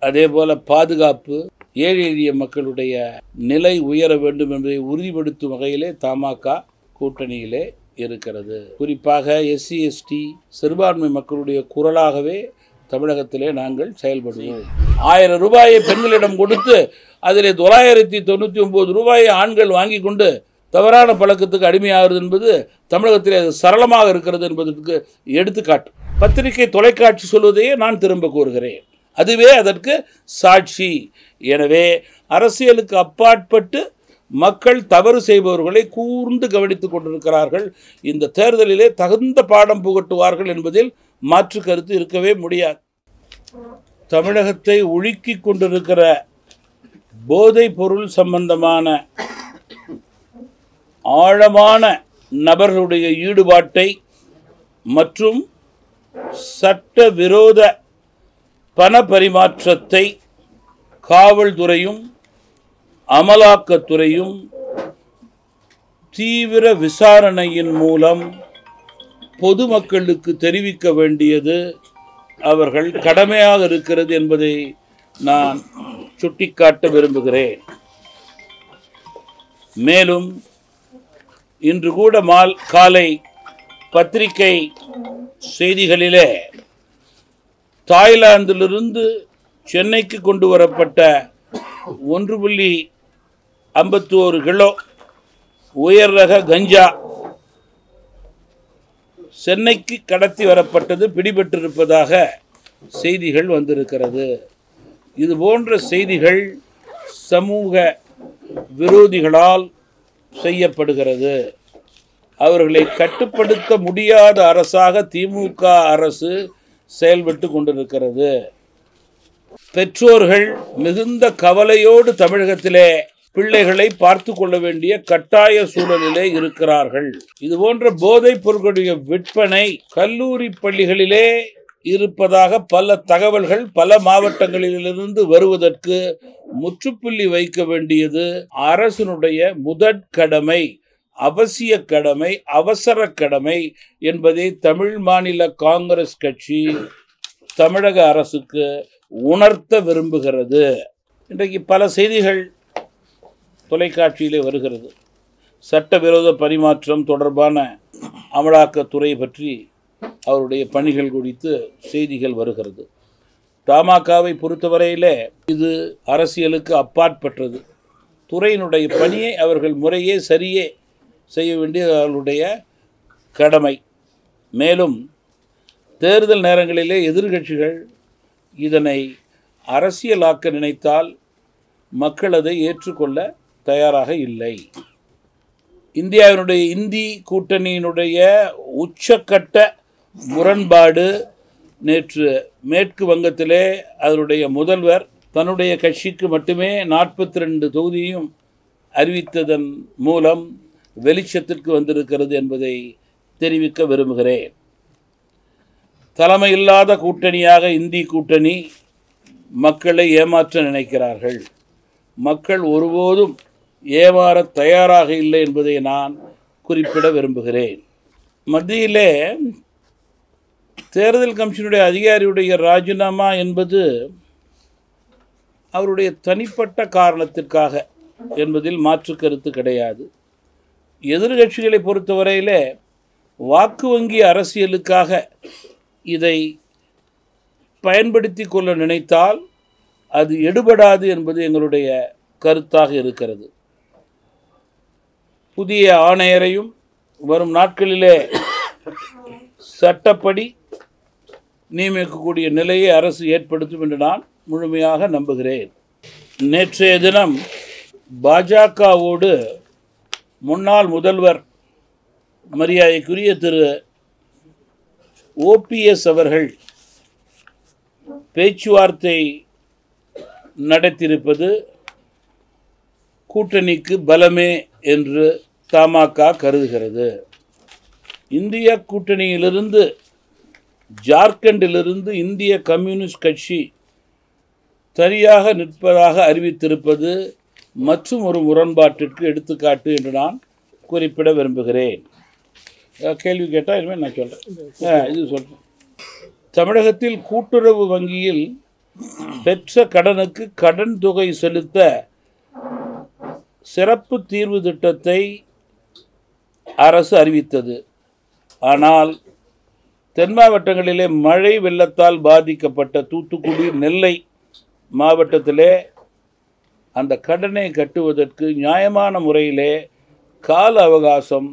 அதேபோல பாதுகாப்பு, ஏழை எளிய மக்களுடைய நிலை உயர வேண்டும் என்பதை உறுதிப்படுத்தும் வகையிலே தமாக கூட்டணியிலே இருக்கிறது. குறிப்பாக SC ST சிறுபான்மை மக்களுடைய குரலாகவே தமிழகத்திலே நாங்கள் செயல்படுவோம். 1000 ரூபாயை பெண்களிடம் கொடுத்து அதிலே 999 ரூபாயை ஆண்கள் வாங்கி கொண்டு தவறான பழக்கத்துக்கு அடிமையாகிறது என்பது தமிழகத்திலே சரளமாக இருக்கிறது என்பதற்கு எடுத்துக்காட்டு. பத்திரிகை தொலைக்காட்சி சொல்வதையே நான் திரும்ப கூறுகிறேன். அதுவே அதற்கு சாட்சி. எனவே அரசியலுக்கு அப்பாற்பட்டு மக்கள் தவறு செய்பவர்களை கூர்ந்து கவனித்துக் கொண்டிருக்கிறார்கள். இந்த தேர்தலிலே தகுந்த பாடம் புகட்டுவார்கள் என்பதில் மாற்று கருத்து இருக்கவே முடியாது. தமிழகத்தை உலுக்கிக் கொண்டிருக்கிற போதைப் பொருள் சம்பந்தமான ஆழமான நபர்களுடைய ஈடுபாட்டை மற்றும் சட்டவிரோத பண பரிமாற்றத்தை காவல்துறையும் அமலாக்கத்துறையும் தீவிர விசாரணையின் மூலம் பொதுமக்களுக்கு தெரிவிக்க வேண்டியது அவர்கள் கடமையாக இருக்கிறது என்பதை நான் சுட்டிக்காட்ட விரும்புகிறேன். மேலும் இன்று கூட காலை பத்திரிகை செய்திகளிலே தாய்லாந்திலிருந்து சென்னைக்கு கொண்டு வரப்பட்ட 1.51 கிலோ உயர் ரக கஞ்சா சென்னைக்கு கடத்தி வரப்பட்டது பிடிபட்டிருப்பதாக செய்திகள் வந்திருக்கிறது. இது போன்ற செய்திகள் சமூக விரோதிகளால் செய்யப்படுகிறது. அவர்களை கட்டுப்படுத்த முடியாத அரசாக திமுக அரசு செயல்பட்டு கொண்டிருக்கிறது. பெற்றோர்கள் மிகுந்த கவலையோடு தமிழகத்திலே பிள்ளைகளை பார்த்து கொள்ள வேண்டிய கட்டாய சூழலிலே இருக்கிறார்கள். இது போன்ற போதைப் பொருட்களுடைய விற்பனை கல்லூரி பள்ளிகளிலே இருப்பதாக பல தகவல்கள் பல மாவட்டங்களிலிருந்து வருவதற்கு முற்றுப்புள்ளி வைக்க வேண்டியது அரசினுடைய முதற்கடமை, அவசிய கடமை, அவசர கடமை என்பதை தமிழ் மாநில காங்கிரஸ் கட்சி தமிழக அரசுக்கு உணர்த்த விரும்புகிறது. இன்றைக்கு பல செய்திகள் தொலைக்காட்சியிலே வருகிறது. சட்டவிரோத பரிமாற்றம் தொடர்பான அமலாக்கத்துறை பற்றி அவருடைய பணிகள் குறித்து செய்திகள் வருகிறது. தமாகவை பொறுத்தவரையிலே இது அரசியலுக்கு அப்பாற்பட்டது. துறையினுடைய பணியை அவர்கள் முறையே சரியே செய்ய வேண்டிய அவர்களுடைய கடமை. மேலும் தேர்தல் நேரங்களிலே எதிர்கட்சிகள் இதனை அரசியலாக்க நினைத்தால் மக்கள் அதை ஏற்றுக்கொள்ள தயாராக இல்லை. இந்தியாவினுடைய இந்தி கூட்டணியினுடைய உச்சக்கட்ட முரண்பாடு நேற்று மேற்கு வங்கத்திலே அதனுடைய முதல்வர் தன்னுடைய கட்சிக்கு மட்டுமே 42 தொகுதியும் அறிவித்ததன் மூலம் வெளிச்சத்திற்கு வந்திருக்கிறது என்பதை தெரிவிக்க விரும்புகிறேன். தலைமையில்லாத கூட்டணியாக இந்தி கூட்டணி மக்களை ஏமாற்ற நினைக்கிறார்கள். மக்கள் ஒருபோதும் ஏமாற தயாராக இல்லை என்பதை நான் குறிப்பிட விரும்புகிறேன். மத்தியிலே தேர்தல் கமிஷனுடைய அதிகாரியுடைய ராஜினாமா என்பது அவருடைய தனிப்பட்ட காரணத்திற்காக என்பதில் மாற்று கருத்து கிடையாது. எதிர்கட்சிகளை பொறுத்தவரையிலே வாக்கு வங்கி அரசியலுக்காக இதை பயன்படுத்தி கொள்ள நினைத்தால் அது எடுபடாது என்பது எங்களுடைய கருத்தாக இருக்கிறது. புதிய ஆணையரையும் வரும் நாட்களிலே சட்டப்படி நியமிக்கக்கூடிய நிலையை அரசு ஏற்படுத்தும் என்று நான் முழுமையாக நம்புகிறேன். நேற்றைய தினம் பாஜகவோடு முன்னாள் முதல்வர் மரியாதைக்குரிய திரு OPS அவர்கள் பேச்சுவார்த்தை நடத்தியிருப்பது கூட்டணிக்கு பலமே என்று தமாக கருதுகிறது. இந்திய கூட்டணியிலிருந்து ஜார்க்கண்டிலிருந்து இந்திய கம்யூனிஸ்ட் கட்சி தனியாக நிற்பதாக அறிவித்திருப்பது மற்றும் ஒரு முரண்பாட்டிற்கு எடுத்துக்காட்டு என்று நான் குறிப்பிட விரும்புகிறேன். கேள்வி கேட்டால் இனிமேல் நான் சொல்கிறேன். இது சொல்கிறேன். தமிழகத்தில் கூட்டுறவு வங்கியில் பெற்ற கடனுக்கு கடன் தொகை செலுத்த சிறப்பு தீர்வு திட்டத்தை அரசு அறிவித்தது. ஆனால் தென் மாவட்டங்களிலே மழை வெள்ளத்தால் பாதிக்கப்பட்ட தூத்துக்குடி, நெல்லை மாவட்டத்திலே அந்த கடனை கட்டுவதற்கு நியாயமான முறையிலே கால அவகாசம்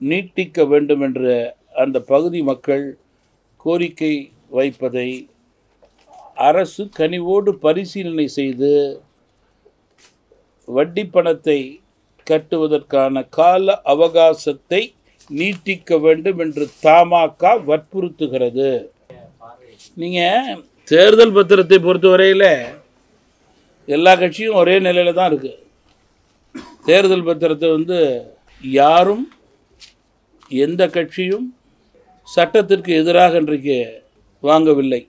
நீட்டிக்க வேண்டும் என்று அந்த பகுதி மக்கள் கோரிக்கை வைப்பதை அரசு கனிவோடு பரிசீலனை செய்து வட்டி பணத்தை கட்டுவதற்கான கால அவகாசத்தை நீட்டிக்க வேண்டும் என்று தமாக வற்புறுத்துகிறது. நீங்கள் தேர்தல் பத்திரத்தை பொறுத்தவரையில் எல்லா கட்சியும் ஒரே நிலையில் தான் இருக்குது. தேர்தல் பத்திரத்தை யாரும் எந்த கட்சியும் சட்டத்திற்கு எதிராக இன்றைக்கு வாங்கவில்லை.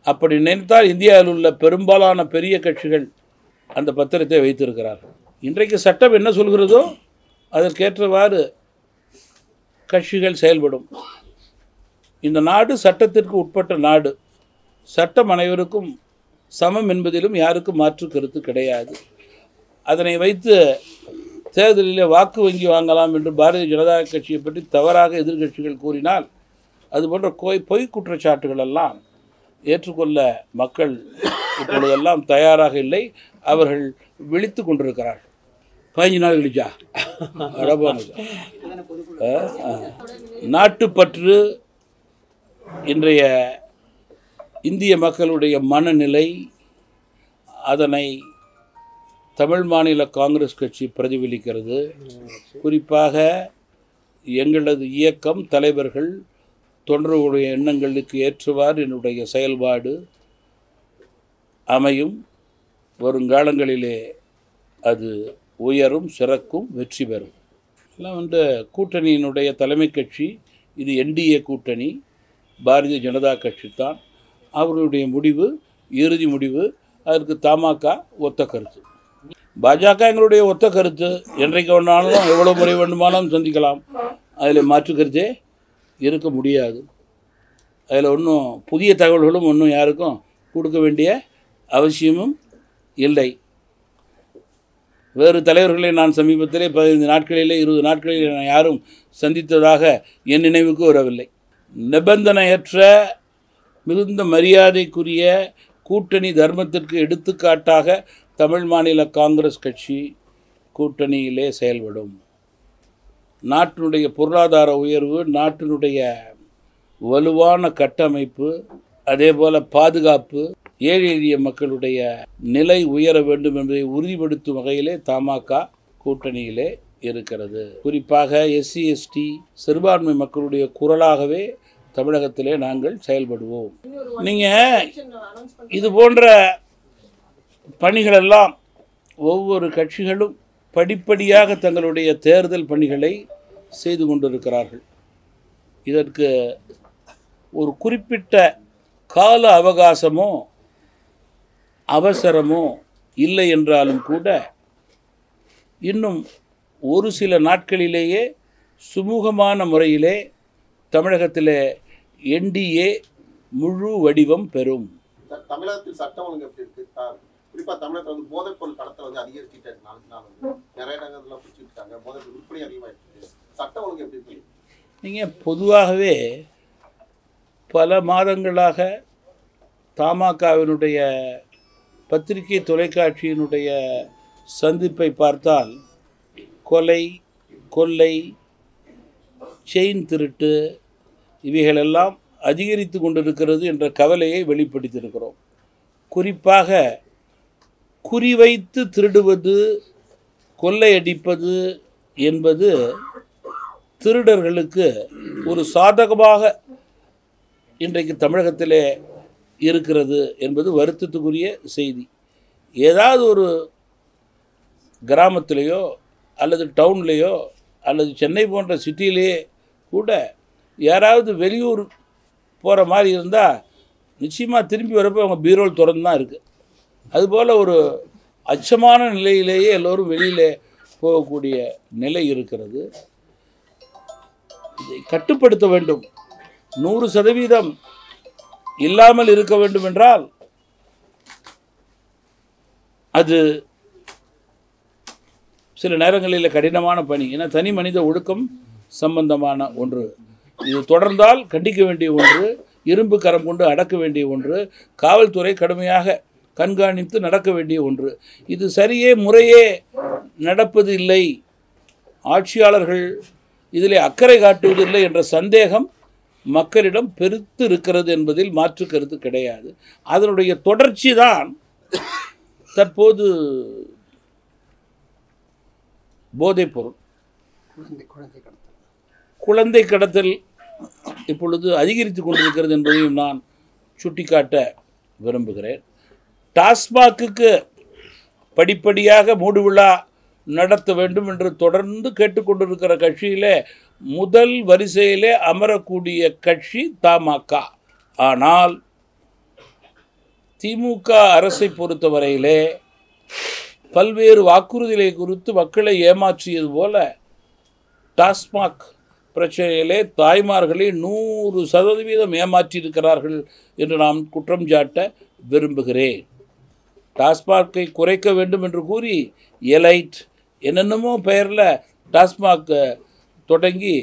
அப்படி நினைத்தால் இந்தியாவில் உள்ள பெரும்பாலான பெரிய கட்சிகள் அந்த பத்திரத்தை வைத்திருக்கிறார்கள். இன்றைக்கு சட்டம் என்ன சொல்கிறதோ அதற்கேற்றவாறு கட்சிகள் செயல்படும். இந்த நாடு சட்டத்திற்கு உட்பட்ட நாடு. சட்டம் அனைவருக்கும் சமம் என்பதிலும் யாருக்கும் மாற்று கருத்து கிடையாது. அதனை வைத்து தேர்தலில் வாக்கு வங்கி வாங்கலாம் என்று பாரதிய ஜனதா கட்சியை பற்றி தவறாக எதிர்கட்சிகள் கூறினால் அதுபோன்ற பொய் குற்றச்சாட்டுகள் எல்லாம் ஏற்றுக்கொள்ள மக்கள் இப்பொழுதெல்லாம் தயாராக இல்லை. அவர்கள் விழித்து கொண்டிருக்கிறார்கள். 15 நாள் கழிச்சா நாட்டுப்பற்று இன்றைய இந்திய மக்களுடைய மனநிலை, அதனை தமிழ் மாநில காங்கிரஸ் கட்சி பிரதிபலிக்கிறது. குறிப்பாக எங்களது இயக்கம் தலைவர்கள் தொண்டர்களுடைய எண்ணங்களுக்கு ஏற்றவாறு என்னுடைய செயல்பாடு அமையும். வருங்காலங்களிலே அது உயரும், சிறக்கும், வெற்றி பெறும். எல்லாம் கூட்டணியினுடைய தலைமை கட்சி இது என்டிஏ கூட்டணி, பாரதிய ஜனதா கட்சி தான். அவர்களுடைய முடிவு இறுதி முடிவு. அதற்கு தமாக ஒத்த கருத்து. பாஜக எங்களுடைய ஒத்த கருத்து. என்றைக்கு வேணாலும் எவ்வளோ முறை வேண்டுமானாலும் சந்திக்கலாம். அதில் மாற்று கருத்தே இருக்க முடியாது. அதில் ஒன்றும் புதிய தகவல்களும் ஒன்றும் யாருக்கும் கொடுக்க வேண்டிய அவசியமும் இல்லை. வேறு தலைவர்களை நான் சமீபத்திலே 15 நாட்களிலே 20 நாட்களில் நான் யாரும் சந்தித்ததாக என் நினைவுக்கு வரவில்லை. நிபந்தனையற்ற மிகுந்த மரியாதைக்குரிய கூட்டணி தர்மத்திற்கு எடுத்துக்காட்டாக தமிழ் மாநில காங்கிரஸ் கட்சி கூட்டணியிலே செயல்படும். நாட்டினுடைய பொருளாதார உயர்வு, நாட்டினுடைய வலுவான கட்டமைப்பு, அதேபோல் பாதுகாப்பு, ஏழை எளிய மக்களுடைய நிலை உயர வேண்டும் என்பதை உறுதிப்படுத்தும் வகையிலே தமாக கூட்டணியிலே இருக்கிறது. குறிப்பாக SC ST சிறுபான்மை மக்களுடைய குரலாகவே தமிழகத்திலே நாங்கள் செயல்படுவோம். நீங்கள் இது போன்ற பணிகளெல்லாம் ஒவ்வொரு கட்சிகளும் படிப்படியாக தங்களுடைய தேர்தல் பணிகளை செய்து கொண்டிருக்கிறார்கள். இதற்கு ஒரு குறிப்பிட்ட கால அவகாசமோ அவசரமோ இல்லை என்றாலும் கூட இன்னும் ஒரு சில நாட்களிலேயே சுமூகமான முறையிலே தமிழகத்திலே NDA முழு வடிவம் பெறும். தமிழகத்தில் சட்டம் ஒழுங்கு எப்படி இருக்கு? குறிப்பாக தமிழகத்தில் போதைப்பொருள் கடத்தல் அதிகரிச்சுட்டு நிறைய இடங்கள்லாம் பிடிச்சிட்டு இருக்காங்க. போதைப்பொருள் விற்பனை அதிகமாகிட்டு. சட்டம் ஒழுங்கு எப்படி இருக்கு? நீங்கள் பொதுவாகவே பல மாதங்களாக தமாகவினுடைய பத்திரிகை தொலைக்காட்சியினுடைய சந்திப்பை பார்த்தால் கொலை, கொள்ளை, செயின் திருட்டு இவைகளெல்லாம் அதிகரித்து கொண்டிருக்கிறது என்ற கவலையை வெளிப்படுத்தியிருக்கிறோம். குறிப்பாக குறிவைத்து திருடுவது, கொள்ளையடிப்பது என்பது திருடர்களுக்கு ஒரு சாதகமாக இன்றைக்கு தமிழகத்திலே இருக்கிறது என்பது வருத்தத்துக்குரிய செய்தி. ஏதாவது ஒரு கிராமத்திலேயோ அல்லது டவுன்லேயோ அல்லது சென்னை போன்ற சிட்டியிலேயே கூட யாராவது வெளியூர் போகிற மாதிரி இருந்தால் நிச்சயமாக திரும்பி வரப்போ அவங்க பீரோல் திறந்து தான் இருக்குது. அதுபோல் ஒரு அச்சமான நிலையிலேயே எல்லோரும் வெளியிலே போகக்கூடிய நிலை இருக்கிறது. இதை கட்டுப்படுத்த வேண்டும். 100% இல்லாமல் இருக்க வேண்டும் என்றால் அது சில நேரங்களில் கடினமான பணி. ஏன்னா தனி மனித ஒழுக்கம் சம்பந்தமான ஒன்று. இது தொடர்ந்தால் கண்டிக்க வேண்டிய ஒன்று, இரும்பு கரம் கொண்டு அடக்க வேண்டிய ஒன்று, காவல்துறை கடுமையாக கண்காணித்து நடக்க வேண்டிய ஒன்று. இது சரியே முறையே நடப்பது இல்லை, ஆட்சியாளர்கள் இதில் அக்கறை காட்டுவதில்லை என்ற சந்தேகம் மக்களிடம் பெருத்து இருக்கிறது என்பதில் மாற்று கருத்து கிடையாது. அதனுடைய தொடர்ச்சி தான் தற்போது போதைப்பொருள், குழந்தை கடத்தல் இப்பொழுது அதிகரித்து கொண்டிருக்கிறது என்பதையும் நான் சுட்டிக்காட்ட விரும்புகிறேன். டாஸ்மாகுக்கு படிப்படியாக மூடு விழா நடத்த வேண்டும் என்று தொடர்ந்து கேட்டுக்கொண்டிருக்கிற கட்சியிலே முதல் வரிசையிலே அமரக்கூடிய கட்சி தமாக. ஆனால் திமுக அரசை பொறுத்தவரையிலே பல்வேறு வாக்குறுதிகளை குறித்து மக்களை ஏமாற்றியது போல டாஸ்மாக் பிரச்சனையிலே தாய்மார்களை 100% ஏமாற்றியிருக்கிறார்கள் என்று நாம் குற்றம் சாட்ட விரும்புகிறேன். டாஸ்மாகை குறைக்க வேண்டும் என்று கூறி எலைட் என்னென்னமோ பெயரில் டாஸ்மாக் தொடங்கி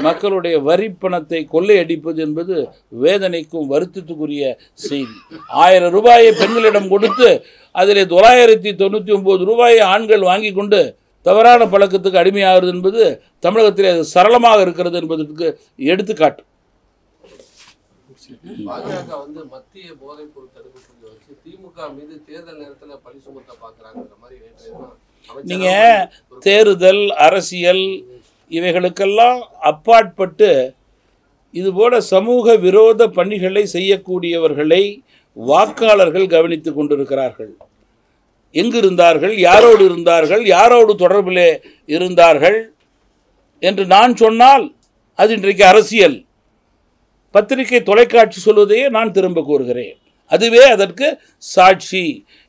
மக்களுடைய வரி பணத்தை கொள்ளையடிப்பது என்பது வேதனைக்கும் வருத்தத்துக்குரிய செய்தி. 1000 ரூபாயை பெண்களிடம் கொடுத்து அதில் 999 ரூபாயை ஆண்கள் வாங்கி கொண்டு தவறான பழக்கத்துக்கு அடிமையாகிறது என்பது தமிழகத்தில் அது சரளமாக இருக்கிறது என்பதற்கு எடுத்துக்காட்டு. பாஜக மத்திய போதைப் பொருள் தடுப்பு பிரிவை வச்சு திமுக மீது தேர்தல் நேரத்தில் பழி சுமத்த பார்க்குறாங்கிற மாதிரி நீங்கள் தேர்தல் அரசியல் இவைகளுக்கெல்லாம் அப்பாற்பட்டு இதுபோல சமூக விரோத பணிகளை செய்யக்கூடியவர்களை வாக்காளர்கள் கவனித்து கொண்டிருக்கிறார்கள். எங்கு இருந்தார்கள், யாரோடு இருந்தார்கள், யாரோடு தொடர்பில் இருந்தார்கள் என்று நான் சொன்னால் அது இன்றைக்கு அரசியல். பத்திரிகை தொலைக்காட்சி சொல்வதையே நான் திரும்ப கூறுகிறேன், அதுவே அதற்கு சாட்சி.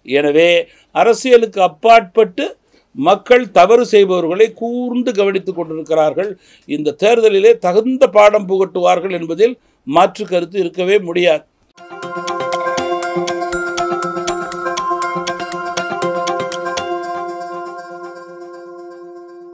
எனவே அரசியலுக்கு அப்பாற்பட்டு மக்கள் தவறு செய்பவர்களை கூர்ந்து கவனித்து கொண்டிருக்கிறார்கள். இந்த தேர்தலிலே தகுந்த பாடம் புகட்டுவார்கள் என்பதில் மாற்று கருத்து இருக்கவே முடியாது.